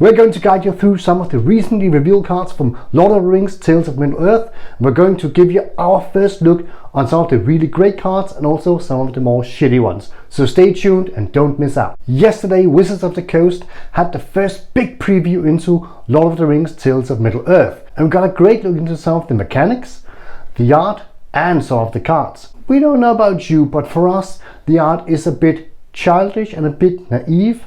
We're going to guide you through some of the recently revealed cards from Lord of the Rings Tales of Middle-earth. We're going to give you our first look on some of the really great cards and also some of the more shitty ones. So stay tuned and don't miss out. Yesterday, Wizards of the Coast had the first big preview into Lord of the Rings Tales of Middle-earth. And we got a great look into some of the mechanics, the art and some of the cards. We don't know about you, but for us, the art is a bit childish and a bit naive.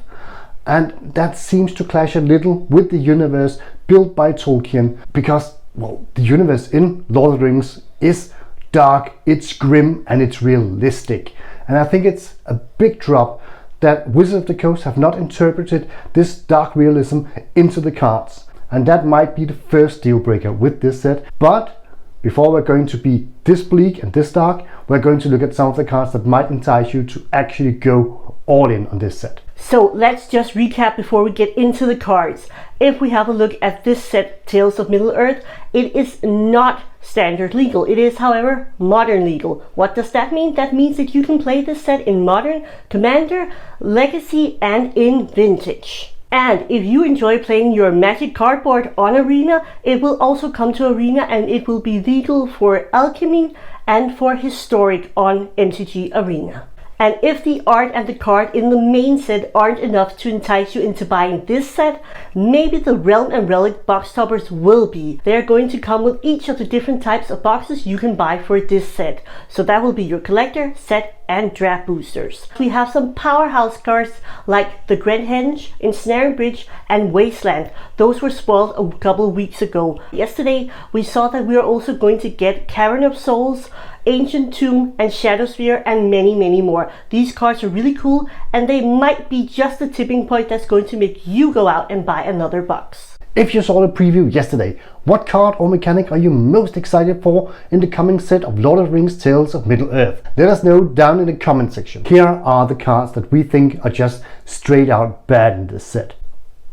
And that seems to clash a little with the universe built by Tolkien because, well, the universe in Lord of the Rings is dark, it's grim and it's realistic. And I think it's a big drop that Wizards of the Coast have not interpreted this dark realism into the cards. And that might be the first deal breaker with this set. But before we're going to be this bleak and this dark, we're going to look at some of the cards that might entice you to actually go all in on this set. So let's just recap before we get into the cards. If we have a look at this set, Tales of Middle-earth, it is not standard legal. It is, however, modern legal. What does that mean? That means that you can play this set in Modern, Commander, Legacy, and in Vintage. And if you enjoy playing your Magic cardboard on Arena, it will also come to Arena and it will be legal for Alchemy and for Historic on MTG Arena. And if the art and the card in the main set aren't enough to entice you into buying this set, maybe the Realm and Relic box toppers will be. They're going to come with each of the different types of boxes you can buy for this set. So that will be your collector, set, and draft boosters. We have some powerhouse cards like the Greenhenge, Ensnaring Bridge, and Wasteland. Those were spoiled a couple weeks ago. Yesterday, we saw that we are also going to get Cavern of Souls, Ancient Tomb, and Shadowsphere, and many more. These cards are really cool and they might be just the tipping point that's going to make you go out and buy another box. If you saw the preview yesterday, what card or mechanic are you most excited for in the coming set of Lord of the Rings Tales of Middle-earth? Let us know down in the comment section. Here are the cards that we think are just straight out bad in this set.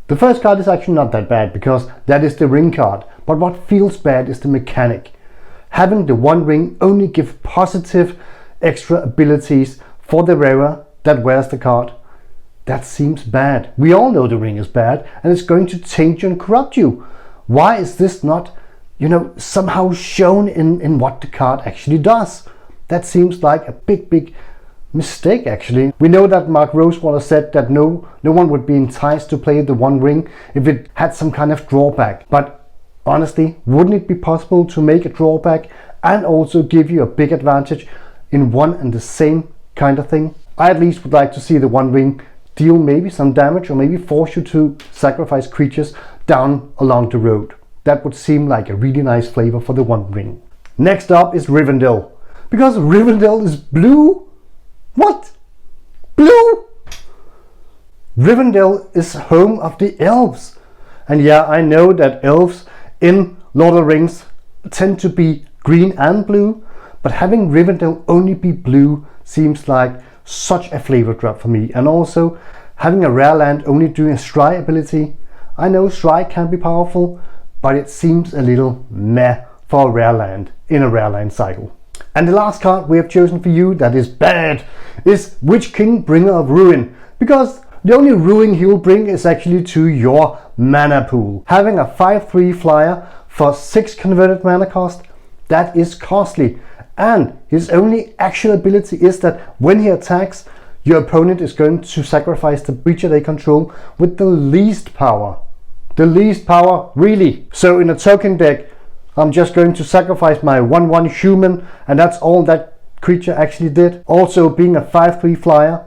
The first card is actually not that bad because that is the ring card, but what feels bad is the mechanic. Having the one ring only give positive extra abilities for the wearer that wears the card. That seems bad. We all know the ring is bad and it's going to taint you and corrupt you. Why is this not, somehow shown in what the card actually does? That seems like a big mistake actually. We know that Mark Rosewater said that no one would be enticed to play the one ring if it had some kind of drawback. But honestly, wouldn't it be possible to make a drawback and also give you a big advantage in one and the same kind of thing? I at least would like to see the one ring deal maybe some damage or maybe force you to sacrifice creatures down along the road. That would seem like a really nice flavor for the one ring. Next up is Rivendell. Because Rivendell is blue? What? Blue? Rivendell is home of the elves. And yeah, I know that elves in Lord of the Rings tend to be green and blue, but having Rivendell only be blue seems like such a flavor drop for me. And also having a rare land only doing a Scry ability. I know Scry can be powerful, but it seems a little meh for a rare land in a rare land cycle. And the last card we have chosen for you that is bad is Witch King, Bringer of Ruin, because the only ruin he will bring is actually to your mana pool. Having a 5/3 flyer for 6 converted mana cost, that is costly. And his only actual ability is that when he attacks, your opponent is going to sacrifice the creature they control with the least power. The least power, really. So in a token deck, I'm just going to sacrifice my 1/1 human and that's all that creature actually did. Also being a 5/3 flyer,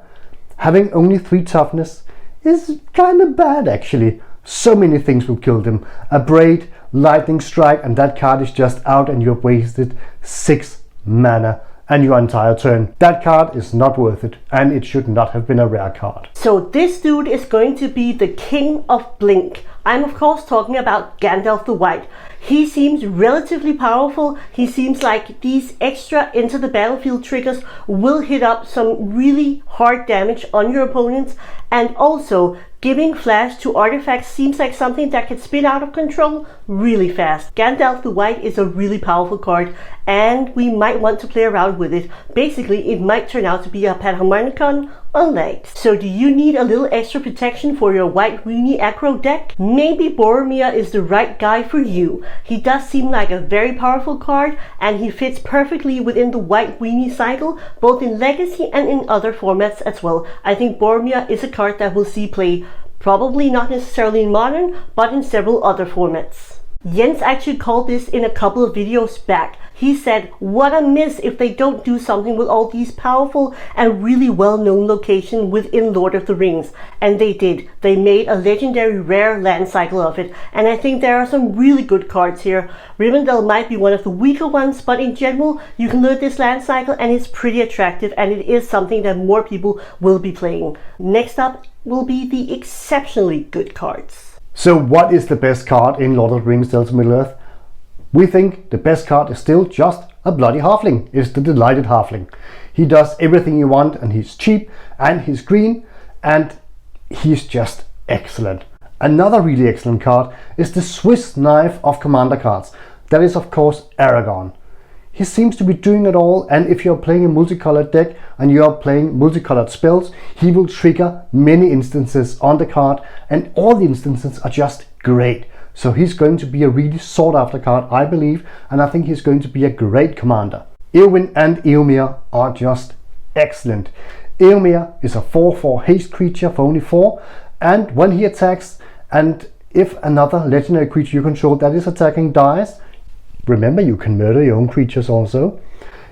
having only 3 toughness is kind of bad actually. So many things will kill them. A Braid, Lightning Strike, and that card is just out and you have wasted 6 mana and your entire turn. That card is not worth it and it should not have been a rare card. So this dude is going to be the king of blink. I'm of course talking about Gandalf the White. He seems relatively powerful. He seems like these extra into the battlefield triggers will hit up some really hard damage on your opponents, and also giving flash to artifacts seems like something that can spin out of control really fast. Gandalf the White is a really powerful card and we might want to play around with it. Basically, it might turn out to be a Panharmonicon on legs. So do you need a little extra protection for your white weenie aggro deck? Maybe Boromir is the right guy for you. He does seem like a very powerful card, and he fits perfectly within the white weenie cycle, both in Legacy and in other formats as well. I think Boromir is a card that will see play, probably not necessarily in Modern, but in several other formats. Jens actually called this in a couple of videos back. He said, what a miss if they don't do something with all these powerful and really well-known locations within Lord of the Rings. And they did. They made a legendary rare land cycle of it. And I think there are some really good cards here. Rivendell might be one of the weaker ones, but in general, you can load this land cycle and it's pretty attractive, and it is something that more people will be playing. Next up will be the exceptionally good cards. So what is the best card in Lord of the Rings Tales of Middle-earth? We think the best card is still just a bloody halfling. It's the Delighted Halfling. He does everything you want, and he's cheap, and he's green, and he's just excellent. Another really excellent card is the Swiss knife of commander cards. That is of course Aragorn. He seems to be doing it all, and if you're playing a multicolored deck and you're playing multicolored spells, he will trigger many instances on the card, and all the instances are just great. So he's going to be a really sought after card, I believe, and I think he's going to be a great commander. Eowyn and Eomer are just excellent. Eomer is a 4/4 haste creature for only 4, and when he attacks, and if another legendary creature you control that is attacking dies, remember you can murder your own creatures also,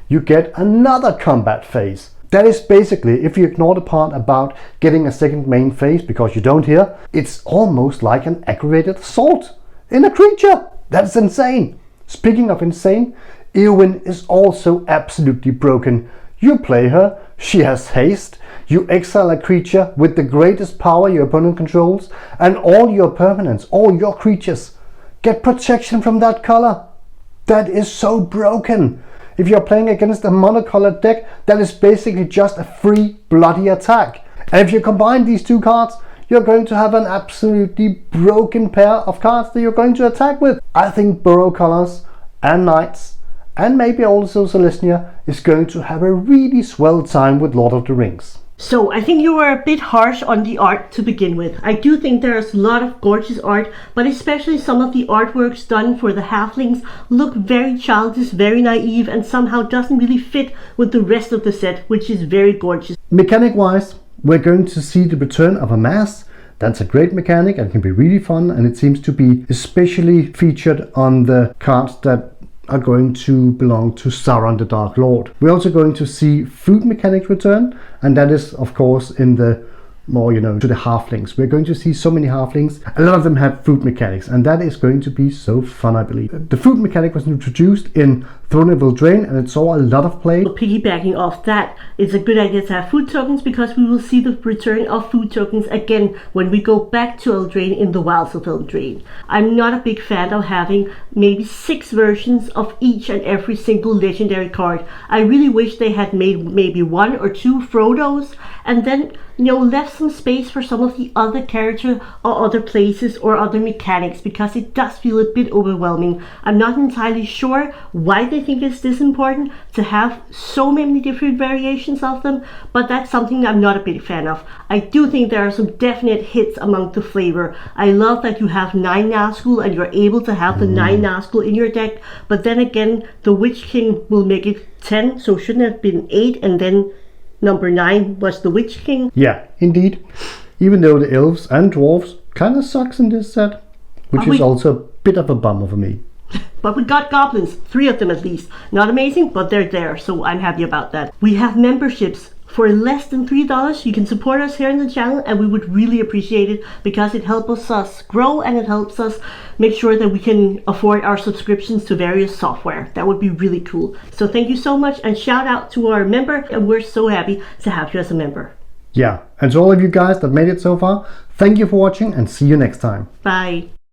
you get another combat phase. That is basically, if you ignore the part about getting a second main phase because you don't here, it's almost like an aggravated assault in a creature. That's insane. Speaking of insane, Eowyn is also absolutely broken. You play her, she has haste, you exile a creature with the greatest power your opponent controls, and all your permanents, all your creatures, get protection from that color. That is so broken. If you're playing against a monocolored deck, that is basically just a free bloody attack. And if you combine these two cards, you're going to have an absolutely broken pair of cards that you're going to attack with. I think Burrow Colors and Knights, and maybe also Celestia, is going to have a really swell time with Lord of the Rings. So I think you were a bit harsh on the art to begin with. I do think there's a lot of gorgeous art, but especially some of the artworks done for the halflings look very childish, very naive, and somehow doesn't really fit with the rest of the set, which is very gorgeous. Mechanic wise, we're going to see the return of a mass. That's a great mechanic and can be really fun, and it seems to be especially featured on the cards that are going to belong to Sauron the Dark Lord. We're also going to see food mechanics return, and that is of course in the more, to the halflings. We're going to see so many halflings. A lot of them have food mechanics, and that is going to be so fun, I believe. The food mechanic was introduced in Throne of Eldraine, and it saw a lot of play. Piggybacking off that, it's a good idea to have food tokens, because we will see the return of food tokens again when we go back to Eldraine in the Wilds of Eldraine. I'm not a big fan of having maybe 6 versions of each and every single legendary card. I really wish they had made maybe 1 or 2 Frodos, and then left some space for some of the other characters or other places or other mechanics, because it does feel a bit overwhelming. I'm not entirely sure why they think it's this important to have so many different variations of them, but that's something I'm not a big fan of. I do think there are some definite hits among the flavor. I love that you have 9 Nazgul and you're able to have the 9 Nazgul in your deck, but then again, the Witch King will make it 10, so shouldn't it have been 8, and then number 9 was the Witch King? Yeah, indeed. Even though the elves and dwarves kind of sucks in this set, which is also a bit of a bummer for me. But we got goblins, 3 of them at least. Not amazing, but they're there, so I'm happy about that. We have memberships. For less than $3, you can support us here on the channel, and we would really appreciate it, because it helps us grow and it helps us make sure that we can afford our subscriptions to various software. That would be really cool. So thank you so much, and shout out to our member, and we're so happy to have you as a member. Yeah, and to all of you guys that made it so far, thank you for watching, and see you next time. Bye.